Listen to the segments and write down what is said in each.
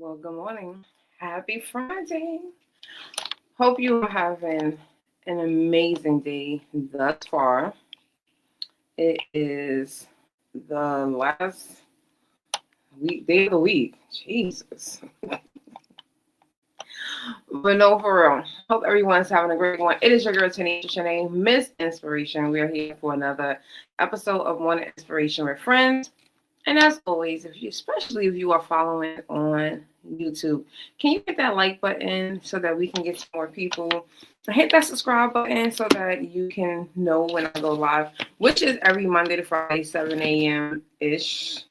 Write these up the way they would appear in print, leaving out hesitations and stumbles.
Well, good morning. Happy Friday. Hope you are having an amazing day thus far. It is the last day of the week. Jesus. But no, for real. Hope everyone's having a great one. It is your girl, Tanisha Shanae, Miss Inspiration. We are here for another episode of Morning Inspiration with Friends. And as always, especially if you are following on YouTube, can you hit that like button so that we can get to more people? Hit that subscribe button so that you can know when I go live, which is every Monday to Friday, 7 a.m. ish.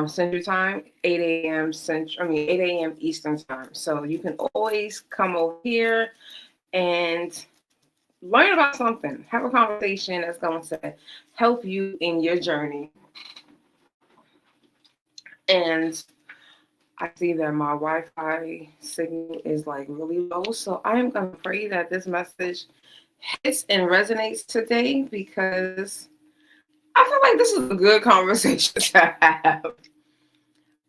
Central Time, 8 a.m. 8 a.m. Eastern Time. So you can always come over here and learn about something. Have a conversation that's going to help you in your journey. And I see that my Wi-Fi signal is like really low. So I am going to pray that this message hits and resonates today because I feel like this is a good conversation to have.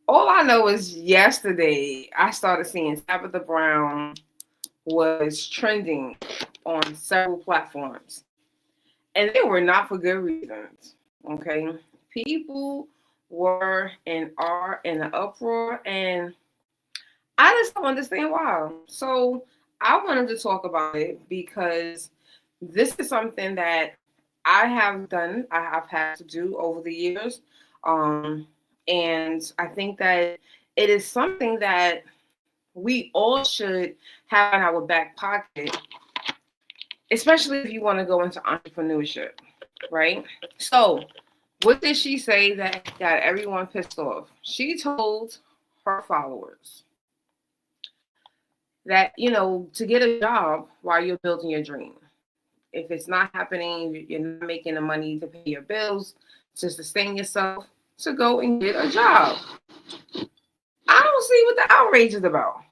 All I know is yesterday I started seeing Tabitha Brown was trending on several platforms. And they were not for good reasons. Okay. People were and are in an uproar, and I just don't understand why. So I wanted to talk about it because this is something that I have done, I have had to do over the years. And I think that it is something that we all should have in our back pocket, especially if you want to go into entrepreneurship, right? So, what did she say that got everyone pissed off? She told her followers that, to get a job while you're building your dream. If it's not happening, you're not making the money to pay your bills, to sustain yourself, to go and get a job. I don't see what the outrage is about.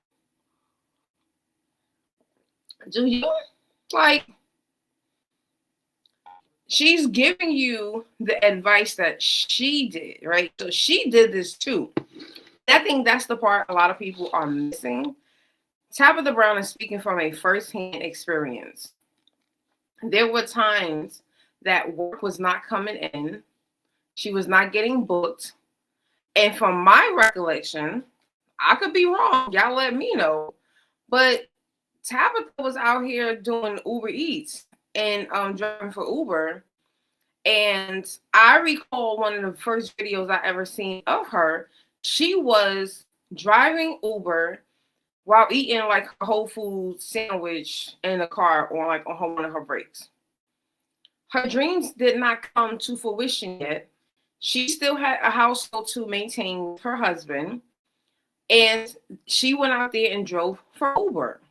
Do you? Like, she's giving you the advice that she did, right? So she did this too. I think that's the part a lot of people are missing. Tabitha Brown is speaking from a first-hand experience. There were times that work was not coming in. She was not getting booked. And from my recollection, I could be wrong. Y'all let me know. But Tabitha was out here doing Uber Eats and driving for Uber. And I recall one of the first videos I ever seen of her. She was driving Uber while eating like a Whole Foods sandwich in the car on one of her breaks. Her dreams did not come to fruition yet. She still had a household to maintain with her husband, and she went out there and drove for Uber.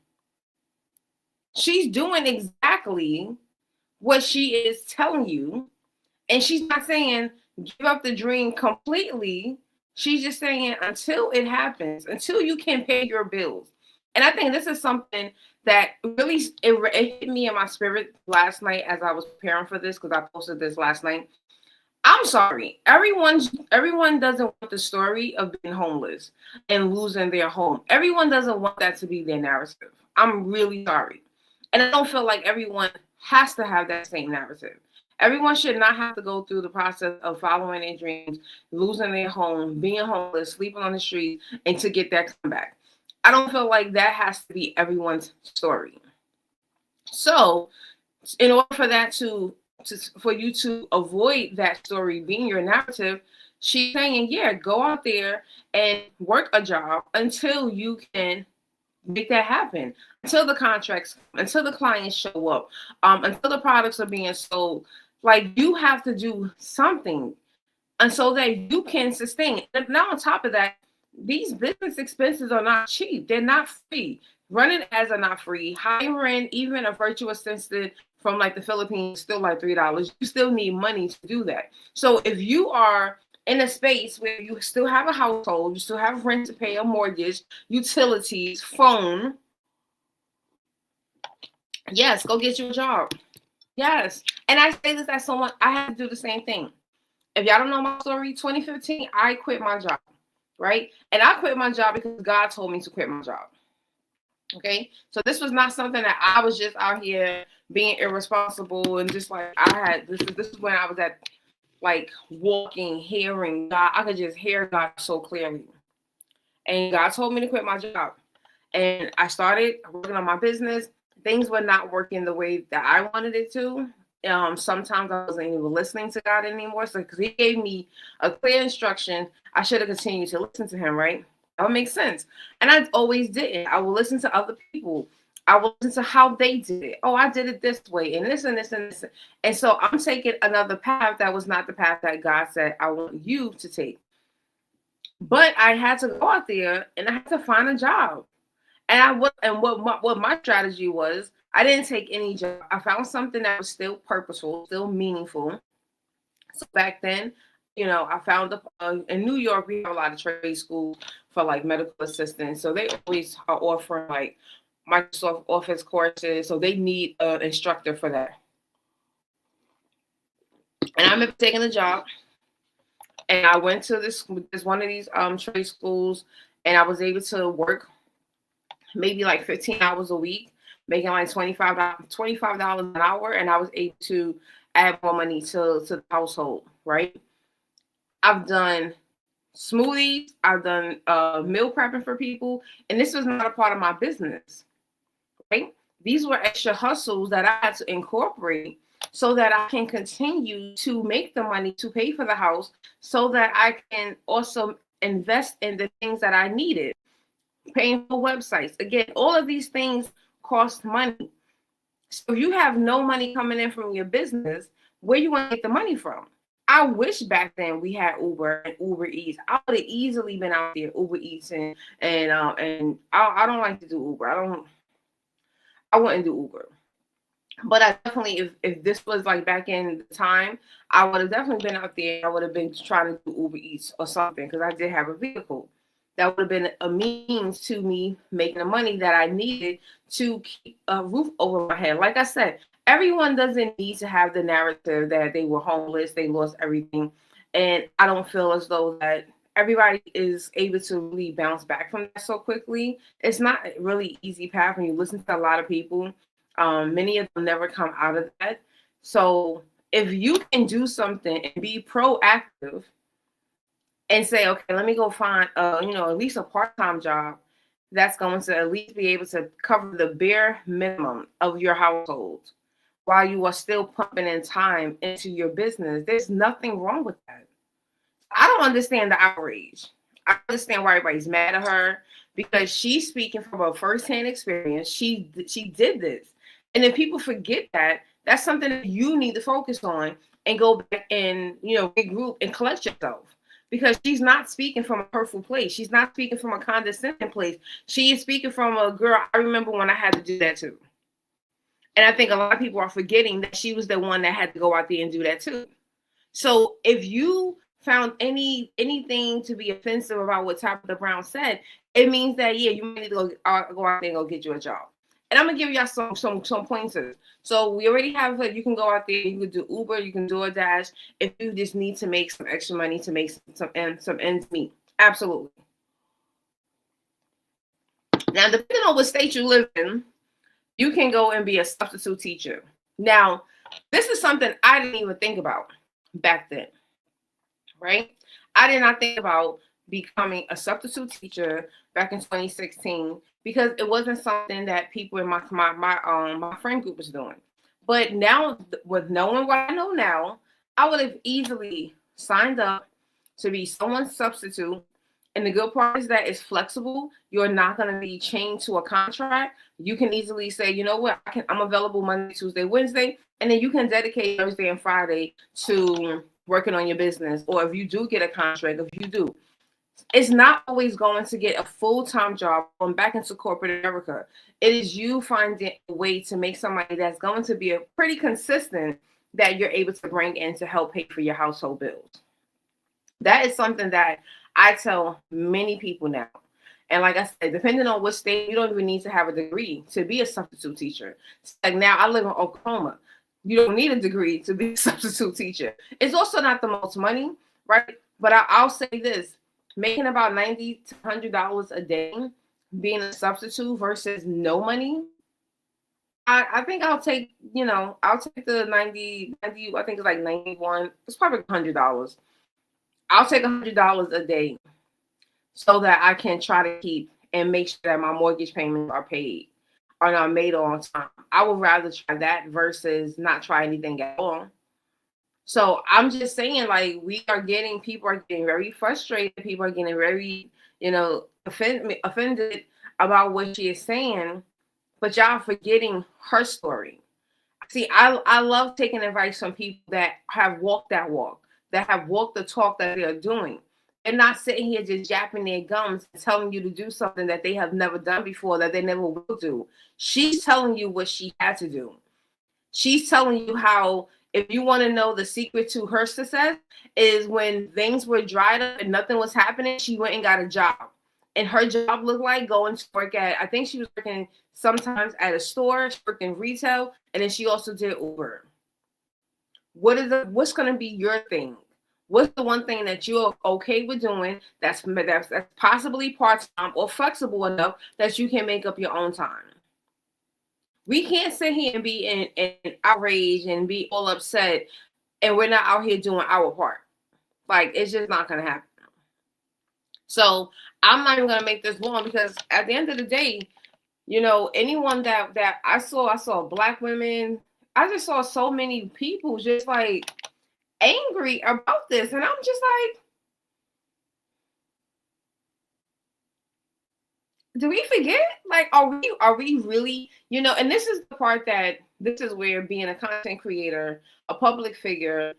She's doing exactly what she is telling you, and she's not saying give up the dream completely. She's just saying until it happens, until you can pay your bills. And I think this is something that really it hit me in my spirit last night as I was preparing for this, because I posted this last night. I'm sorry. Everyone doesn't want the story of being homeless and losing their home. Everyone doesn't want that to be their narrative. I'm really sorry. And I don't feel like everyone has to have that same narrative. Everyone should not have to go through the process of following their dreams, losing their home, being homeless, sleeping on the street, and to get that comeback. I don't feel like that has to be everyone's story. So, in order for that for you to avoid that story being your narrative, she's saying, yeah, go out there and work a job until you can make that happen, until the contracts, until the clients show up, until the products are being sold. Like, you have to do something, and so that you can sustain. And now on top of that, these business expenses are not cheap. They're not free. Running ads are not free. Hiring even a virtual assistant from like the Philippines is still like $3. You still need money to do that. So if you are in a space where you still have a household, you still have rent to pay, a mortgage, utilities, phone, yes, go get you a job. Yes. And I say this as someone, I had to do the same thing. If y'all don't know my story, 2015, I quit my job. right? And I quit my job because God told me to quit my job. Okay, so this was not something that I was just out here being irresponsible and just like I had. This is when I was at like walking, hearing God. I could just hear God so clearly. And God told me to quit my job. And I started working on my business. Things were not working the way that I wanted it to. Sometimes I wasn't even listening to God anymore. So because He gave me a clear instruction, I should have continued to listen to Him, right? That would make sense. And I always didn't. I would listen to other people. I would listen to how they did it. Oh, I did it this way, and this and this and this. And so I'm taking another path that was not the path that God said I want you to take. But I had to go out there and I had to find a job. What my strategy was, I didn't take any job. I found something that was still purposeful, still meaningful. So back then, I found in New York we have a lot of trade schools for like medical assistants. So they always are offering like Microsoft Office courses. So they need an instructor for that. And I remember taking the job. And I went to this one of these trade schools, and I was able to work maybe like 15 hours a week, making like $25 an hour, and I was able to add more money to the household, right? I've done smoothies, I've done meal prepping for people, and this was not a part of my business, right? These were extra hustles that I had to incorporate so that I can continue to make the money to pay for the house so that I can also invest in the things that I needed. Paying for websites. Again, all of these things cost money. So if you have no money coming in from your business, where you want to get the money from? I wish back then we had Uber and Uber Eats. I would have easily been out there Uber Eats and I don't like to do Uber. I wouldn't do Uber. But I definitely, if this was like back in the time, I would have definitely been out there. I would have been trying to do Uber Eats or something because I did have a vehicle. That would have been a means to me making the money that I needed to keep a roof over my head. Like I said, everyone doesn't need to have the narrative that they were homeless, they lost everything. And I don't feel as though that everybody is able to really bounce back from that so quickly. It's not a really easy path when you listen to a lot of people. Many of them never come out of that. So if you can do something and be proactive and say, okay, let me go find, at least a part-time job that's going to at least be able to cover the bare minimum of your household while you are still pumping in time into your business. There's nothing wrong with that. I don't understand the outrage. I understand why everybody's mad at her because she's speaking from a firsthand experience. She did this. And if people forget that, that's something that you need to focus on and go back and, regroup and collect yourself. Because she's not speaking from a hurtful place. She's not speaking from a condescending place. She is speaking from a girl. I remember when I had to do that too. And I think a lot of people are forgetting that she was the one that had to go out there and do that too. So if you found anything to be offensive about what Tabitha Brown said, it means that, you need to go out there and go get you a job. And I'm gonna give y'all some pointers. So we already have you can go out there, you can do Uber, you can do a dash if you just need to make some extra money to make some ends meet. Absolutely. Now, depending on what state you live in, you can go and be a substitute teacher. Now, this is something I didn't even think about back then, right? I did not think about becoming a substitute teacher back in 2016 because it wasn't something that people in my friend group was doing. But now, with knowing what I know now, I would have easily signed up to be someone's substitute. And the good part is that it's flexible. You're not going to be chained to a contract. You can easily say, you know what, I'm available Monday, Tuesday, Wednesday, and then you can dedicate Thursday and Friday to working on your business. Or if you do get a contract, if you do, it's not always going to get a full-time job going back into corporate America. It is you finding a way to make some money that's going to be a pretty consistent that you're able to bring in to help pay for your household bills. That is something that I tell many people now. And like I said, depending on what state, you don't even need to have a degree to be a substitute teacher. Like now I live in Oklahoma. You don't need a degree to be a substitute teacher. It's also not the most money, right? But I'll say this. making about $90 to $100 a day, being a substitute versus no money, I think I'll take, I'll take the 90. I think it's like 91. It's probably $100. I'll take $100 a day so that I can try to keep and make sure that my mortgage payments are paid or not made on time. I would rather try that versus not try anything at all. So I'm just saying, like, people are getting very frustrated. People are getting very, offended about what she is saying, but y'all forgetting her story. See, I love taking advice from people that have walked that walk, that have walked the talk that they're doing. They're not sitting here just yapping their gums and telling you to do something that they have never done before, that they never will do. She's telling you what she had to do. She's telling you how, if you want to know the secret to her success, is when things were dried up and nothing was happening, she went and got a job. And her job looked like going to work I think she was working sometimes at a store, she worked in retail, and then she also did Uber. What's going to be your thing? What's the one thing that you're okay with doing that's possibly part-time or flexible enough that you can make up your own time? We can't sit here and be in outrage and be all upset, and we're not out here doing our part. Like, it's just not going to happen. So I'm not even going to make this long, because at the end of the day, anyone that I saw Black women. I just saw so many people just like angry about this, and I'm just like, do we forget? Like, are we really, and this is the part this is where being a content creator, a public figure,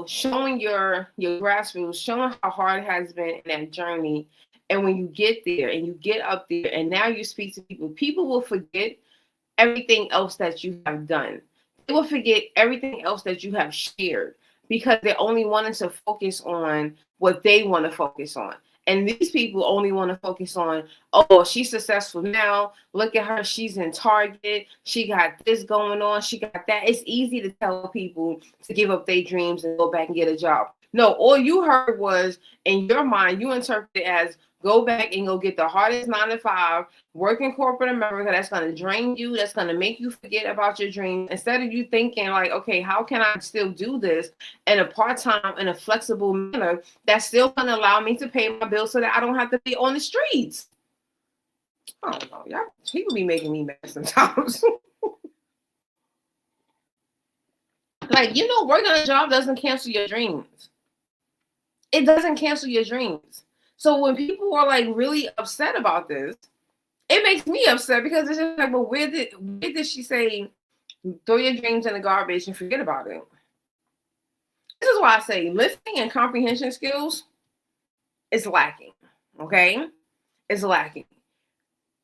showing your grassroots, showing how hard it has been in that journey. And when you get there and you get up there and now you speak to people will forget everything else that you have done. They will forget everything else that you have shared, because they only wanted to focus on what they want to focus on. And these people only want to focus on, oh, she's successful now. Look at her. She's in Target. She got this going on. She got that. It's easy to tell people to give up their dreams and go back and get a job. No, all you heard was, in your mind, you interpreted it as, go back and go get the hardest 9-to-5, work in corporate America. That's going to drain you. That's going to make you forget about your dreams. Instead of you thinking like, okay, how can I still do this in a part-time, in a flexible manner that's still going to allow me to pay my bills so that I don't have to be on the streets? I don't know. Y'all, people be making me mad sometimes. Like, working a job doesn't cancel your dreams. It doesn't cancel your dreams. So when people are like really upset about this, it makes me upset, because it's just like, well, where did she say throw your dreams in the garbage and forget about it? This is why I say listening and comprehension skills is lacking. Okay, it's lacking.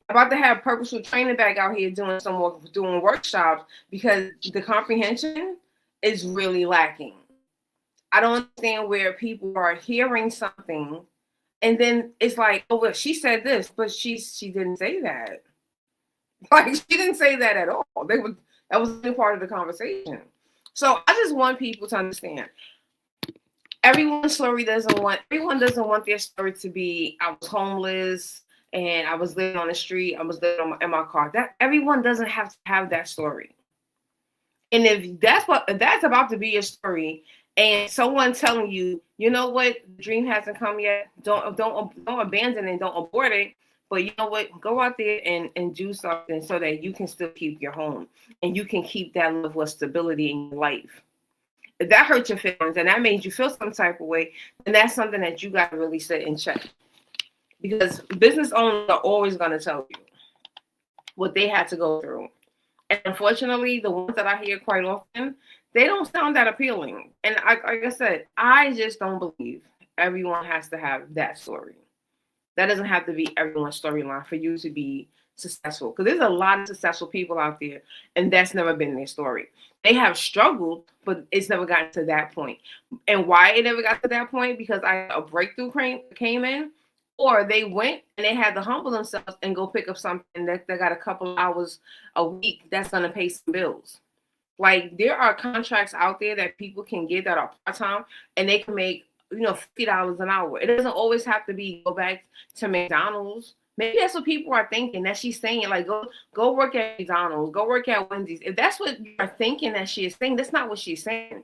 I'm about to have purposeful training back out here doing workshops, because the comprehension is really lacking. I don't understand where people are hearing something, and then it's like, oh, well, she said this, but she didn't say that. Like, she didn't say that at all. That was a part of the conversation. So I just want people to understand, everyone doesn't want their story to be, I was homeless and I was living on the street, I was living in my car. That everyone doesn't have to have that story. And if that's about to be your story, and someone telling you, you know what, the dream hasn't come yet, don't abandon it, don't abort it, but you know what, go out there and do something so that you can still keep your home and you can keep that level of stability in your life. If that hurt your feelings and that made you feel some type of way, then that's something that you got to really sit and check. Because business owners are always going to tell you what they had to go through. And unfortunately, the ones that I hear quite often, they don't sound that appealing. And like I said, I just don't believe everyone has to have that story. That doesn't have to be everyone's storyline for you to be successful. Because there's a lot of successful people out there, and that's never been their story. They have struggled, but it's never gotten to that point. And why it never got to that point? Because a breakthrough came in, or they went and they had to humble themselves and go pick up something that they got a couple of hours a week that's going to pay some bills. Like, there are contracts out there that people can get that are part-time, and they can make $50 an hour. It doesn't always have to be go back to McDonald's. Maybe that's what people are thinking, that she's saying, like, go work at McDonald's, go work at Wendy's. If that's what you are thinking that she is saying, that's not what she's saying.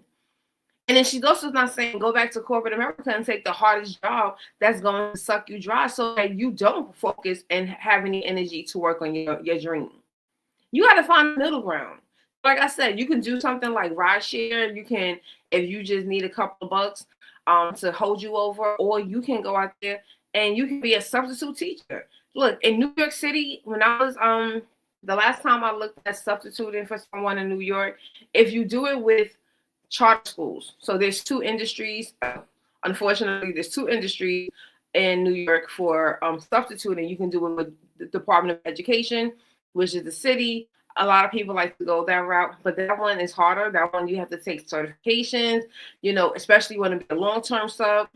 And then she's also not saying go back to corporate America and take the hardest job that's going to suck you dry so that you don't focus and have any energy to work on your dream. You got to find the middle ground. Like I said, you can do something like rideshare. You can, if you just need a couple of bucks to hold you over, or you can go out there and you can be a substitute teacher. Look, in New York City, when I was the last time I looked at substituting for someone in New York, if you do it with charter schools, so there's two industries. Unfortunately, there's two industries in New York for substituting. You can do it with the Department of Education, which is the city. A lot of people like to go that route, but that one is harder. That one you have to take certifications, especially when it's a long-term sub.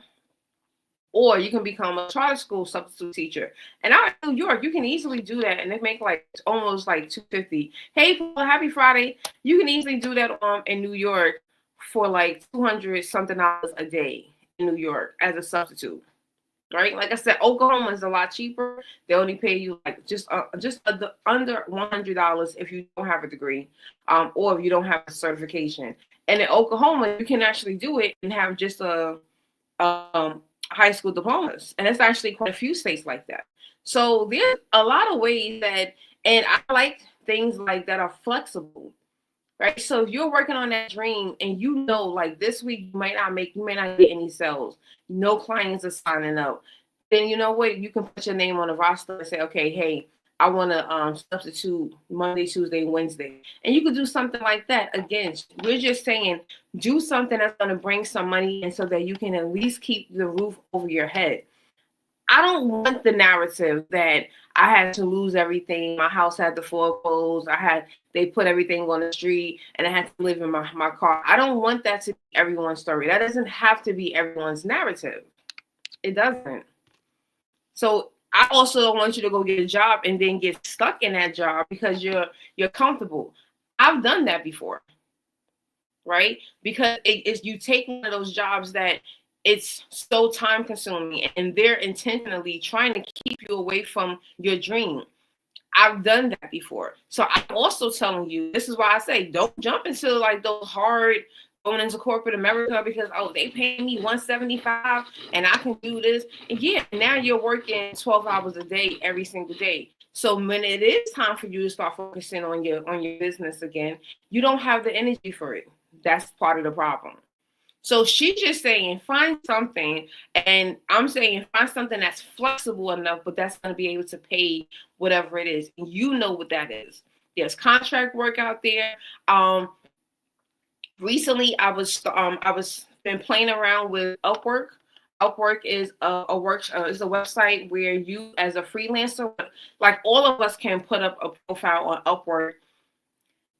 Or you can become a charter school substitute teacher. And out in New York, you can easily do that, and they make like almost like $250. Hey, Paul, happy Friday. You can easily do that in New York for like $200 something a day in New York as a substitute. Right? Like I said, Oklahoma is a lot cheaper. They only pay you like just under $100 if you don't have a degree, or if you don't have a certification. And in Oklahoma, you can actually do it and have just a high school diplomas, and it's actually quite a few states like that. So there's a lot of ways that, and I like things like that are flexible, right? So if you're working on that dream and like this week you might not get any sales, no clients are signing up, then you know what, you can put your name on the roster and say, okay, hey, I want to substitute Monday, Tuesday, Wednesday. And you could do something like that. Again, we're just saying do something that's going to bring some money in so that you can at least keep the roof over your head. I don't want the narrative that I had to lose everything. My house had to foreclose. They put everything on the street and I had to live in my car. I don't want that to be everyone's story. That doesn't have to be everyone's narrative. It doesn't. So I also don't want you to go get a job and then get stuck in that job because you're comfortable. I've done that before, right? Because it's you take one of those jobs that it's so time consuming and they're intentionally trying to keep you away from your dream. I've done that before. So I'm also telling you, this is why I say don't jump into like those hard going into corporate America because, they pay me $175 and I can do this. And yeah, now you're working 12 hours a day every single day. So when it is time for you to start focusing on your business again, you don't have the energy for it. That's part of the problem. So she's just saying, find something, and I'm saying find something that's flexible enough, but that's going to be able to pay whatever it is. And you know what that is. There's contract work out there. Recently, I was been playing around with Upwork. Upwork is a website where you, as a freelancer, like all of us, can put up a profile on Upwork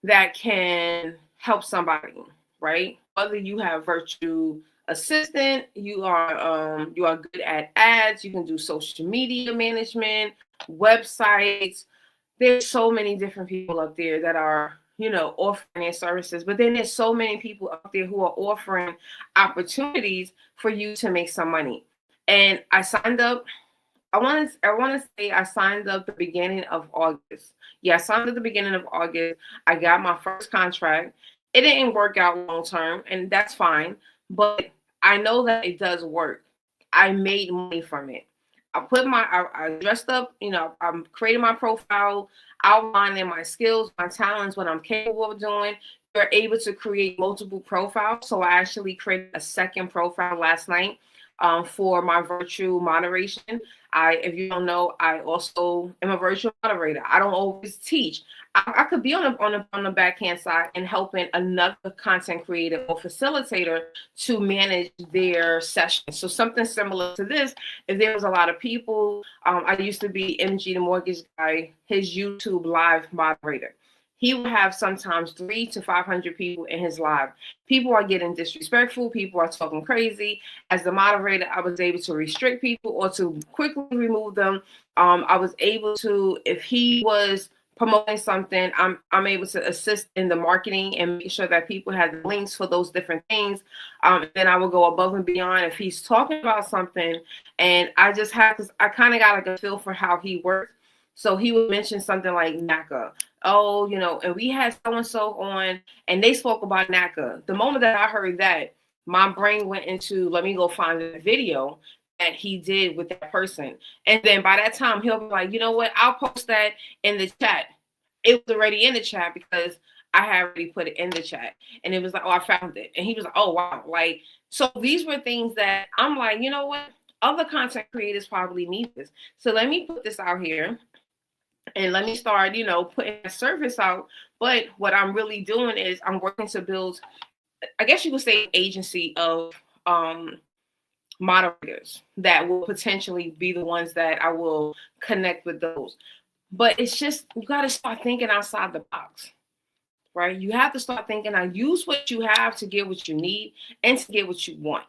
that can help somebody, right? Whether you have virtual assistant, you are good at ads, you can do social media management, websites. There's so many different people up there that are offering their services, but then there's so many people out there who are offering opportunities for you to make some money. And I signed up. I want to say I signed up the beginning of August. Yeah, I signed up the beginning of August. I got my first contract. It didn't work out long term, and that's fine. But I know that it does work. I made money from it. I dressed up, I'm creating my profile, outlining my skills, my talents, what I'm capable of doing. You're able to create multiple profiles. So I actually created a second profile last night for my virtual moderation. If you don't know, I also am a virtual moderator. I don't always teach. I could be on the backhand side and helping another content creator or facilitator to manage their session. So something similar to this, if there was a lot of people, I used to be MG the Mortgage Guy, his YouTube live moderator. He would have sometimes 300 to 500 people in his live. People are getting disrespectful. People are talking crazy. As the moderator, I was able to restrict people or to quickly remove them. I was able to, if he was promoting something, I'm able to assist in the marketing and make sure that people have links for those different things. Then I will go above and beyond if he's talking about something, and I just have, because I kind of got like a feel for how he works. So he would mention something like NACA. Oh, and we had so and so on, and they spoke about NACA. The moment that I heard that, my brain went into, let me go find the video that he did with that person. And then by that time, he'll be like, you know what? I'll post that in the chat. It was already in the chat because I had already put it in the chat. And it was like, oh, I found it. And he was like, oh, wow. Like, so these were things that I'm like, you know what? Other content creators probably need this. So let me put this out here and let me start, putting a service out. But what I'm really doing is I'm working to build, I guess you could say, an agency of moderators that will potentially be the ones that I will connect with those. But it's just, you got to start thinking outside the box, right? You have to start thinking, I use what you have to get what you need and to get what you want.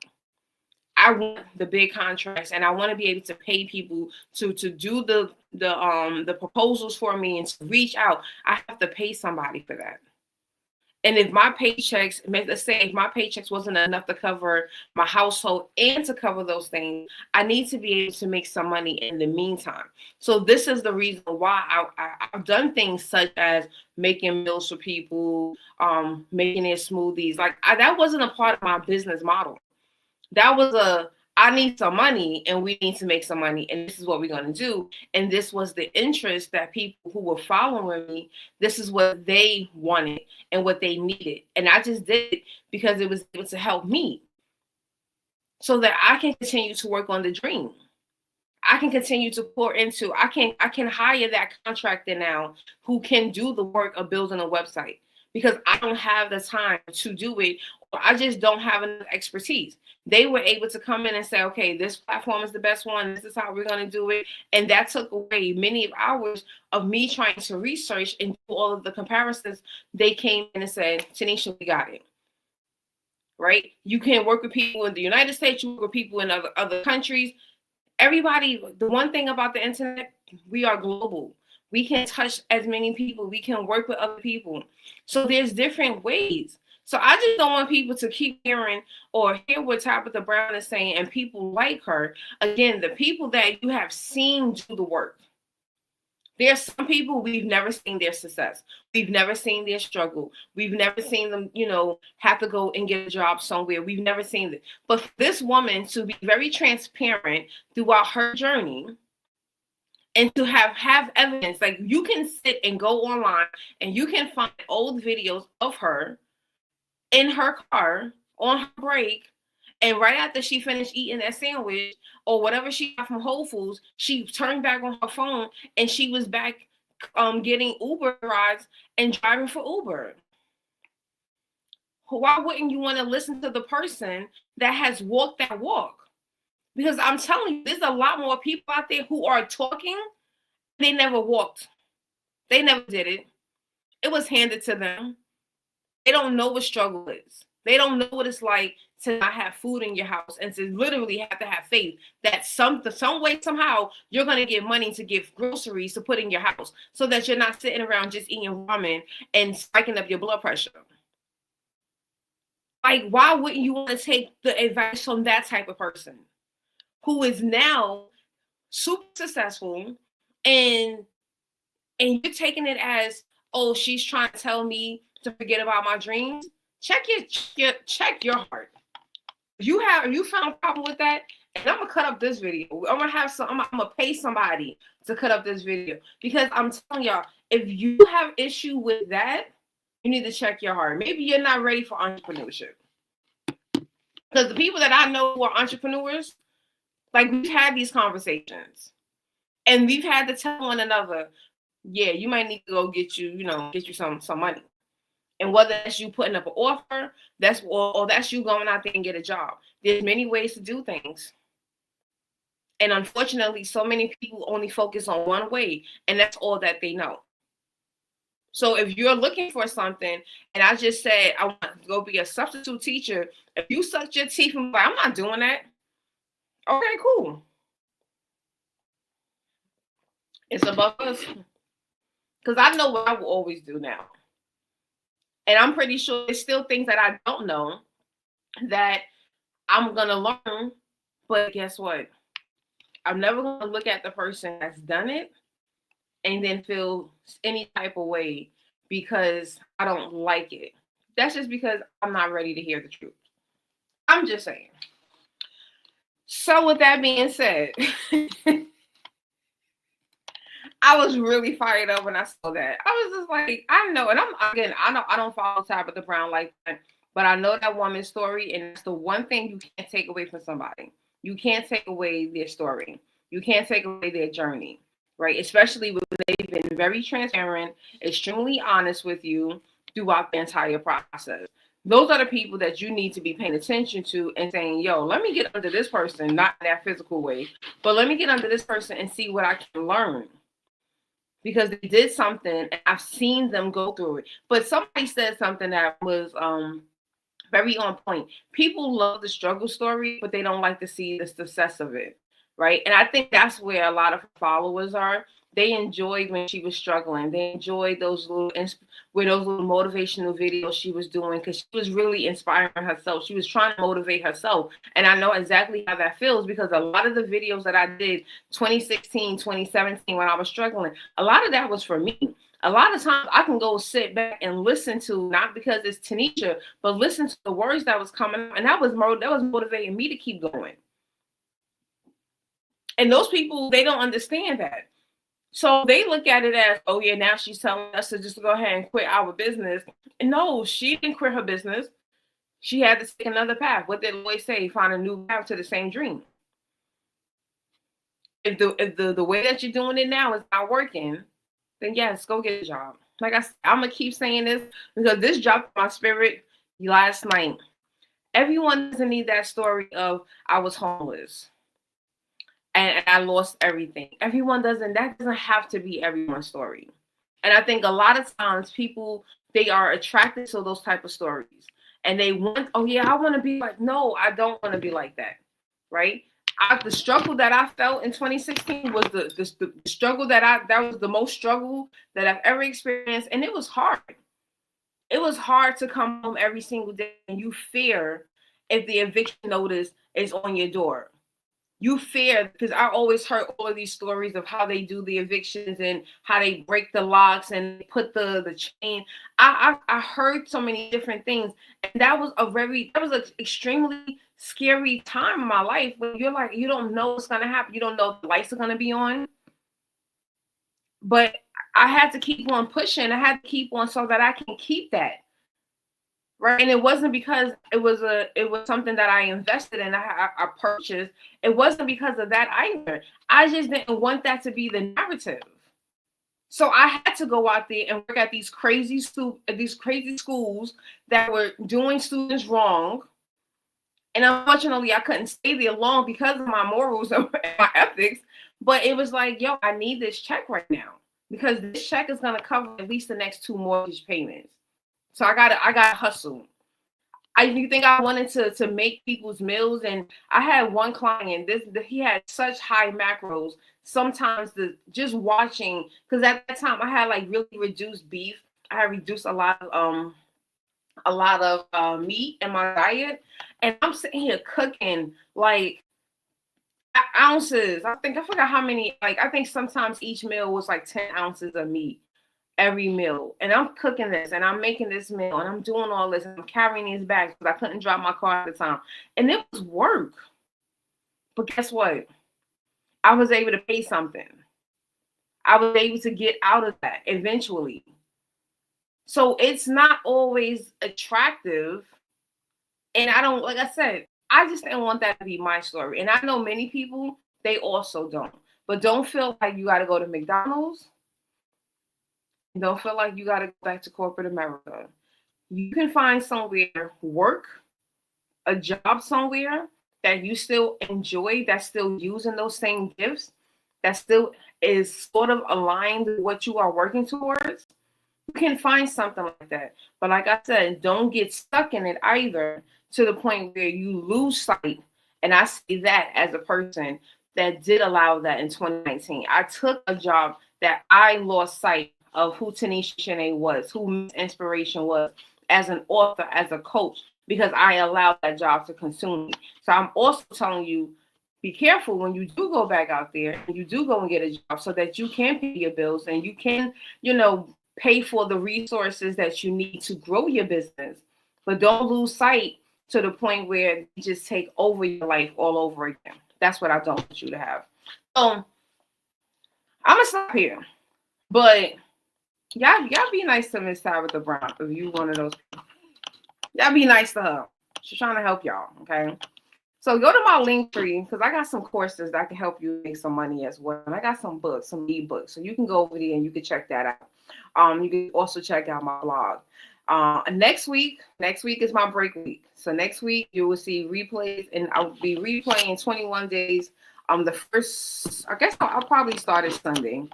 I want the big contracts, and I want to be able to pay people to do the proposals for me and to reach out. I have to pay somebody for that. And if my paychecks, let's say if my paychecks wasn't enough to cover my household and to cover those things, I need to be able to make some money in the meantime. So this is the reason why I've done things such as making meals for people, making their smoothies. Like that wasn't a part of my business model. That was I need some money and we need to make some money, and this is what we're going to do. And this was the interest that people who were following me, this is what they wanted and what they needed. And I just did it because it was able to help me so that I can continue to work on the dream. I can continue to pour into, I can hire that contractor now who can do the work of building a website, because I don't have the time to do it, or I just don't have enough expertise. They were able to come in and say, okay, this platform is the best one. This is how we're going to do it. And that took away many hours of me trying to research and do all of the comparisons. They came in and said, Tanisha, we got it. Right? You can work with people in the United States. You work with people in other countries. Everybody, the one thing about the internet, we are global. We can touch as many people. We can work with other people. So there's different ways. So I just don't want people to keep hearing or hear what Tabitha Brown is saying and people like her. Again, the people that you have seen do the work. There's some people we've never seen their success. We've never seen their struggle. We've never seen them, have to go and get a job somewhere. We've never seen it. But for this woman to be very transparent throughout her journey and to have evidence, like you can sit and go online and you can find old videos of her in her car on her break, and right after she finished eating that sandwich or whatever she got from Whole Foods, she turned back on her phone and she was back getting Uber rides and driving for Uber. Why wouldn't you want to listen to the person that has walked that walk? Because I'm telling you, there's a lot more people out there who are talking. They never walked. They never did it. It was handed to them. They don't know what struggle is. They don't know what it's like to not have food in your house and to literally have to have faith that some way, somehow, you're going to get money to get groceries to put in your house so that you're not sitting around just eating ramen and spiking up your blood pressure. Like, why wouldn't you want to take the advice from that type of person who is now super successful and you're taking it as, oh, she's trying to tell me to forget about my dreams? Check your heart. If you found a problem with that, and I'm gonna cut up this video. I'm gonna pay somebody to cut up this video, because I'm telling y'all, if you have issue with that, you need to check your heart. Maybe you're not ready for entrepreneurship. Because the people that I know who are entrepreneurs, like, we've had these conversations, and we've had to tell one another, yeah, you might need to go get you some money. And whether that's you putting up an offer, or that's you going out there and get a job. There's many ways to do things. And unfortunately, so many people only focus on one way, and that's all that they know. So if you're looking for something, and I just said, I want to go be a substitute teacher, if you suck your teeth and be like, I'm not doing that. Okay, cool. It's above us. Because I know what I will always do now. And I'm pretty sure there's still things that I don't know that I'm going to learn. But guess what? I'm never going to look at the person that's done it and then feel any type of way because I don't like it. That's just because I'm not ready to hear the truth. I'm just saying. So with that being said, I was really fired up when I saw that. I was just like, I know, and I don't follow Tabitha Brown like that, but I know that woman's story, and it's the one thing you can't take away from somebody. You can't take away their story. You can't take away their journey, right? Especially when they've been very transparent, extremely honest with you throughout the entire process. Those are the people that you need to be paying attention to and saying, yo, let me get under this person, not in that physical way, but let me get under this person and see what I can learn. Because they did something and I've seen them go through it. But somebody said something that was very on point. People love the struggle story, but they don't like to see the success of it, right? And I think that's where a lot of followers are. They enjoyed when she was struggling. They enjoyed those little motivational videos she was doing because she was really inspiring herself. She was trying to motivate herself. And I know exactly how that feels because a lot of the videos that I did 2016, 2017 when I was struggling, a lot of that was for me. A lot of times I can go sit back and listen to, not because it's Tanisha, but listen to the words that was coming out. And that was motivating me to keep going. And those people, they don't understand that. So they look at it as, oh yeah, now she's telling us to just go ahead and quit our business. And no, she didn't quit her business. She had to take another path. What did Lloyd say? Find a new path to the same dream. If the way that you're doing it now is not working, then yes, go get a job. Like I'm gonna keep saying this because this dropped my spirit last night. Everyone doesn't need that story of I was homeless and I lost everything. That doesn't have to be everyone's story. And I think a lot of times people, they are attracted to those type of stories and they want, oh yeah, I want to be like, no, I don't want to be like that. Right. The struggle that I felt in 2016 was the struggle that was the most struggle that I've ever experienced. And it was hard. It was hard to come home every single day and you fear if the eviction notice is on your door. You fear, because I always heard all of these stories of how they do the evictions and how they break the locks and put the chain. I heard so many different things, and that was an extremely scary time in my life when you're like, you don't know what's gonna happen. You don't know if the lights are gonna be on. But I had to keep on pushing. I had to keep on so that I can keep that. Right. And it wasn't because it was something that I invested in, I purchased. It wasn't because of that either. I just didn't want that to be the narrative. So I had to go out there and work at these crazy schools that were doing students wrong. And unfortunately, I couldn't stay there long because of my morals and my ethics. But it was like, yo, I need this check right now because this check is going to cover at least the next 2 mortgage payments. So I gotta hustle. You think I wanted to make people's meals, and I had one client. He had such high macros. Sometimes just watching, because at that time I had like really reduced beef. I had reduced a lot of meat in my diet, and I'm sitting here cooking like ounces. I forgot how many. Like I think sometimes each meal was like 10 ounces of meat. Every meal, and I'm cooking this and I'm making this meal and I'm doing all this and I'm carrying these bags because I couldn't drop my car at the time, and it was work. But guess what? I was able to pay something. I was able to get out of that eventually. So it's not always attractive, and I don't, like I said, I just didn't want that to be my story. And I know many people, they also don't. But don't feel like you got to go to McDonald's. Don't feel like you got to go back to corporate America. You can find somewhere, work, a job somewhere that you still enjoy, that's still using those same gifts, that still is sort of aligned with what you are working towards. You can find something like that. But like I said, don't get stuck in it either to the point where you lose sight. And I see that as a person that did allow that in 2019. I took a job that I lost sight of who Tanisha Shanae was, who Miss Inspiration was as an author, as a coach, because I allowed that job to consume me. So I'm also telling you, be careful when you do go back out there and you do go and get a job so that you can pay your bills and you can, pay for the resources that you need to grow your business. But don't lose sight to the point where you just take over your life all over again. That's what I don't want you to have. So I'm gonna stop here. But y'all be nice to Miss Tabitha Brown if you one of those people. Y'all be nice to her. She's trying to help y'all, okay? So go to my link tree because I got some courses that can help you make some money as well. And I got some books, some ebooks. So you can go over there and you can check that out. You can also check out my blog. Next week is my break week. So next week you will see replays, and I'll be replaying 21 days. The first, I guess I'll probably start it Sunday.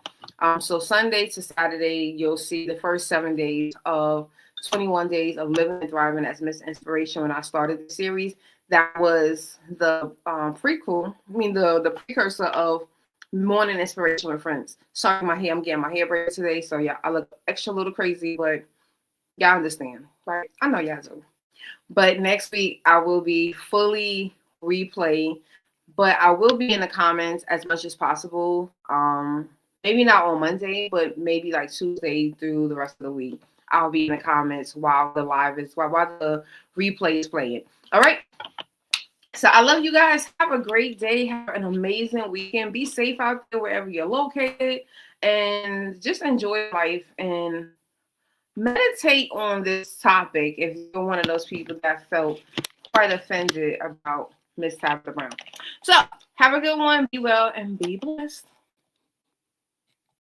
So Sunday to Saturday, you'll see the first 7 days of 21 days of living and thriving as Miss Inspiration. When I started the series, that was the the precursor of Morning Inspiration with Friends. Sorry, my hair, I'm getting my hair braided today, so yeah, I look extra little crazy, but y'all understand, right? I know y'all do. But next week I will be fully replaying, but I will be in the comments as much as possible. Maybe not on Monday, but maybe like Tuesday through the rest of the week. I'll be in the comments while the replay is playing. All right. So I love you guys. Have a great day. Have an amazing weekend. Be safe out there wherever you're located, and just enjoy life and meditate on this topic if you're one of those people that felt quite offended about Miss Tabitha Brown. So have a good one. Be well and be blessed.